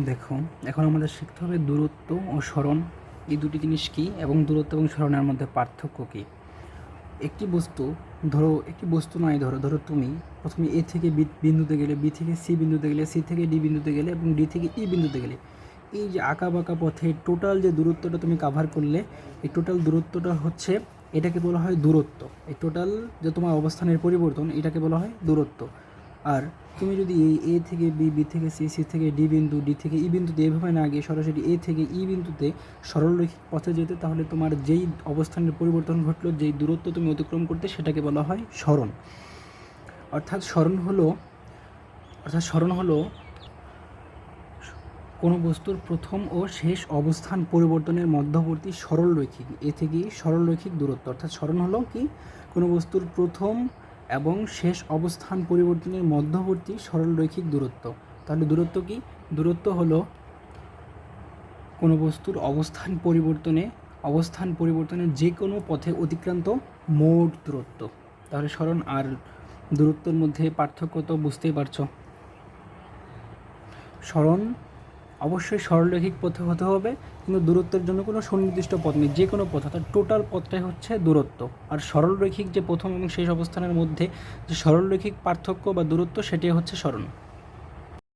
দেখো, এখন আমাদের শিখতে হবে দূরত্ব ও সরণ এই দুটি জিনিস কী এবং দূরত্ব এবং সরণের মধ্যে পার্থক্য কী। একটি বস্তু নয়, ধরো তুমি প্রথমে এ থেকে বি বিন্দুতে গেলে, বি থেকে সি বিন্দুতে গেলে, সি থেকে ডি বিন্দুতে গেলে এবং ডি থেকে ই বিন্দুতে গেলে, এই যে আঁকা বাঁকা পথে টোটাল যে দূরত্বটা তুমি কাভার করলে, এই টোটাল দূরত্বটা হচ্ছে, এটাকে বলা হয় দূরত্ব। এই টোটাল যে তোমার অবস্থানের পরিবর্তন, এটাকে বলা হয় দূরত্ব। আর তুমি যদি এই এ থেকে বি, বি থেকে সি, সি থেকে ডি বিন্দু, ডি থেকে ই বিন্দুতে এভাবে না গিয়ে সরাসরি এ থেকে ই বিন্দুতে সরলরৈখিক পথে যেতে, তাহলে তোমার যেই অবস্থানের পরিবর্তন ঘটলো, যেই দূরত্ব তুমি অতিক্রম করতে, সেটাকে বলা হয় সরণ। অর্থাৎ সরণ হলো কোনো বস্তুর প্রথম ও শেষ অবস্থান পরিবর্তনের মধ্যবর্তী সরলরৈখিক, এ থেকে সরলরৈখিক দূরত্ব। অর্থাৎ সরণ হলো কি, কোনো বস্তুর প্রথম এবং শেষ অবস্থান পরিবর্তনের মধ্যবর্তী সরলরৈখিক দূরত্ব। তাহলে দূরত্ব কি? দূরত্ব হলো কোনো বস্তুর অবস্থান পরিবর্তনের যে কোনো পথে অতিক্রান্ত মোট দূরত্ব। তাহলে সরণ আর দূরত্বের মধ্যে পার্থক্য তো বুঝতেই পারছো। সরণ অবশ্যই সরলরৈখিক পথে হতে হবে, কিন্তু দূরত্বের জন্য কোনো সুনির্দিষ্ট পথ নেই, যে কোনো পথ, অর্থাৎ টোটাল পথটাই হচ্ছে দূরত্ব। আর সরলরৈখিক যে প্রথম এবং শেষ অবস্থানের মধ্যে যে সরলরৈখিক পার্থক্য বা দূরত্ব, সেটাই হচ্ছে সরণ।